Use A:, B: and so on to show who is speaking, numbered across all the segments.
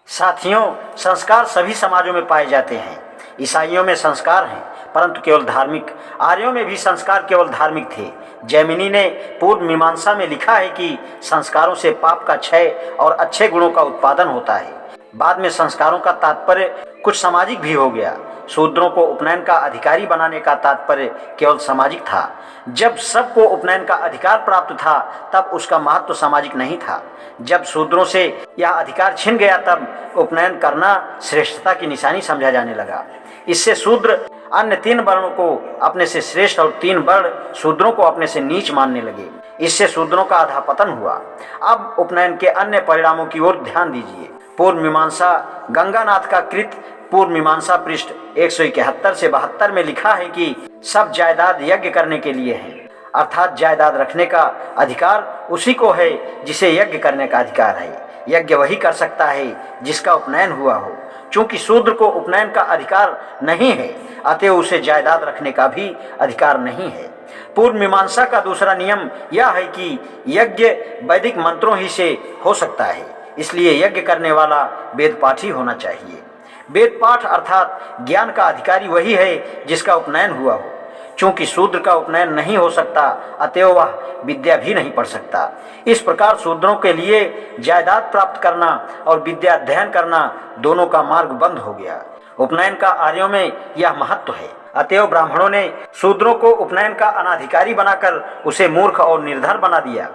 A: साथियों, संस्कार सभी समाजों में पाए जाते हैं। ईसाइयों में संस्कार हैं परंतु केवल धार्मिक, आर्यों में भी संस्कार केवल धार्मिक थे। जैमिनी ने पूर्व मीमांसा में लिखा है कि संस्कारों से पाप का क्षय और अच्छे गुणों का उत्पादन होता है। बाद में संस्कारों का तात्पर्य कुछ सामाजिक भी हो गया। शूद्रों को उपनयन का अधिकारी बनाने का तात्पर्य केवल सामाजिक था। जब सबको उपनयन का अधिकार प्राप्त था तब उसका महत्व सामाजिक नहीं था। जब शूद्रों से यह अधिकार छिन गया तब उपनयन करना श्रेष्ठता की निशानी समझा जाने लगा। इससे शूद्र अन्य 3 वर्णों को अपने से श्रेष्ठ और 3 वर्ण शूद्रों को अपने से नीच मानने लगे। इससे शूद्रों का अधःपतन हुआ। अब उपनयन के अन्य परिणामों की ओर ध्यान दीजिए। पूर्व मीमांसा गंगानाथ का कृत पूर्व मीमांसा पृष्ठ 171 से 72 में लिखा है कि सब जायदाद यज्ञ करने के लिए है, अर्थात जायदाद रखने का अधिकार उसी को है जिसे यज्ञ करने का अधिकार है। यज्ञ वही कर सकता है जिसका उपनयन हुआ हो। चूंकि शूद्र को उपनयन का अधिकार नहीं है, अतः उसे जायदाद रखने का भी अधिकार नहीं है। पूर्व मीमांसा का दूसरा नियम यह है कि यज्ञ वैदिक मंत्रों ही से हो सकता है, इसलिए यज्ञ करने वाला वेद पाठ ही होना चाहिए। वेद पाठ अर्थात ज्ञान का अधिकारी वही है जिसका उपनयन हुआ हो। चूंकि शूद्र का उपनयन नहीं हो सकता, अतएव वह विद्या भी नहीं पढ़ सकता। इस प्रकार शूद्रों के लिए जायदाद प्राप्त करना और विद्या अध्ययन करना दोनों का मार्ग बंद हो गया। उपनयन का आर्यों में यह महत्व है, अतएव ब्राह्मणों ने शूद्रों को उपनयन का अनाधिकारी बनाकर उसे मूर्ख और निर्धन बना दिया।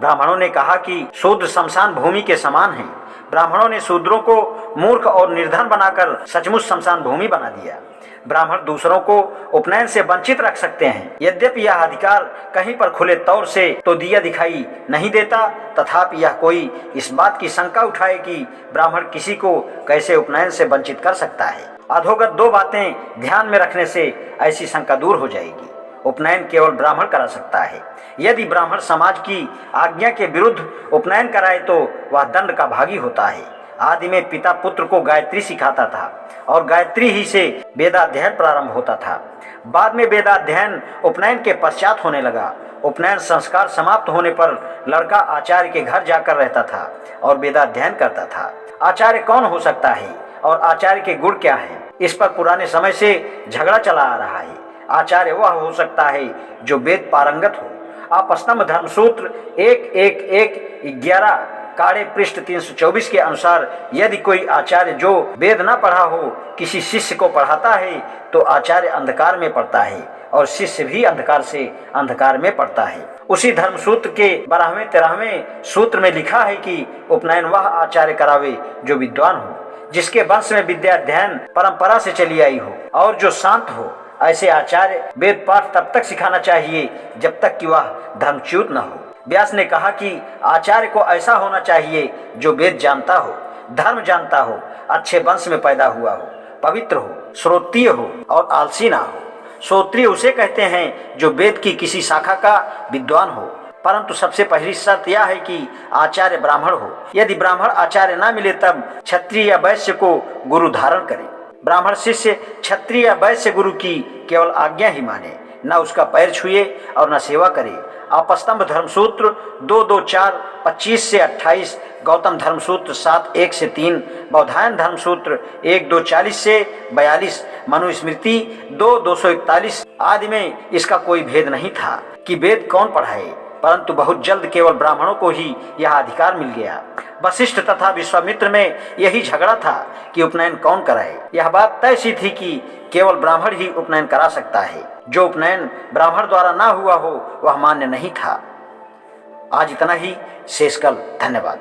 A: ब्राह्मणों ने कहा कि शूद्र शमशान भूमि के समान है। ब्राह्मणों ने शूद्रों को मूर्ख और निर्धन बनाकर सचमुच शमशान भूमि बना दिया। ब्राह्मण दूसरों को उपनयन से वंचित रख सकते हैं, यद्यपि यह अधिकार कहीं पर खुले तौर से तो दिया दिखाई नहीं देता, तथापि यह कोई इस बात की शंका उठाए कि ब्राह्मण किसी को कैसे उपनयन से वंचित कर सकता है। अधोगत 2 बातें ध्यान में रखने से ऐसी शंका दूर हो जाएगी। उपनयन केवल ब्राह्मण करा सकता है। यदि ब्राह्मण समाज की आज्ञा के विरुद्ध उपनयन कराए तो वह दंड का भागी होता है। आदि में पिता पुत्र को गायत्री सिखाता था और गायत्री ही से वेदाध्ययन प्रारंभ होता था। बाद में वेदाध्ययन उपनयन के पश्चात होने लगा। उपनयन संस्कार समाप्त होने पर लड़का आचार्य के घर जाकर रहता था और वेदाध्ययन करता था। आचार्य कौन हो सकता है और आचार्य के गुण क्या हैं, इस पर पुराने समय से झगड़ा चला आ रहा है। आचार्य वह हो सकता है जो वेद पारंगत हो। आपस्तंभ धर्मसूत्र 1.1.1.11 काड़े पृष्ठ 324 के अनुसार यदि कोई आचार्य जो वेद न पढ़ा हो किसी शिष्य को पढ़ाता है तो आचार्य अंधकार में पढ़ता है और शिष्य भी अंधकार में पढ़ता है। उसी धर्मसूत्र के 12वें-13वें सूत्र में लिखा है कि उपनयन वह आचार्य करावे जो विद्वान हो, जिसके वंश में विद्या अध्ययन परंपरा से चली आई हो और जो शांत हो। ऐसे आचार्य वेद पाठ तब तक सिखाना चाहिए जब तक कि वह धर्मच्युत न हो। व्यास ने कहा कि आचार्य को ऐसा होना चाहिए जो वेद जानता हो, धर्म जानता हो, अच्छे वंश में पैदा हुआ हो, पवित्र हो, श्रोत्रिय हो और आलसी ना हो। श्रोत्रिय उसे कहते हैं जो वेद की किसी शाखा का विद्वान हो, परंतु सबसे पहली शर्त यह है कि आचार्य ब्राह्मण हो। यदि ब्राह्मण आचार्य न मिले तब क्षत्रिय या वैश्य को गुरु धारण करे। ब्राह्मण शिष्य क्षत्रिय या वैश्य गुरु की केवल आज्ञा ही माने, न उसका पैर छुए और न सेवा करे। आपस्तंभ धर्मसूत्र 2.2.4.25 से 28, गौतम धर्मसूत्र 7.1 से 3, बौधायन धर्मसूत्र 1.2.40 से 42, मनुस्मृति 2.241 आदि में इसका कोई भेद नहीं था कि वेद कौन पढ़ाए, परंतु बहुत जल्द केवल ब्राह्मणों को ही यह अधिकार मिल गया। वशिष्ठ तथा विश्वामित्र में यही झगड़ा था कि उपनयन कौन कराए। यह बात तय सी थी कि केवल ब्राह्मण ही उपनयन करा सकता है। जो उपनयन ब्राह्मण द्वारा ना हुआ हो वह मान्य नहीं था। आज इतना ही, शेष कल। धन्यवाद।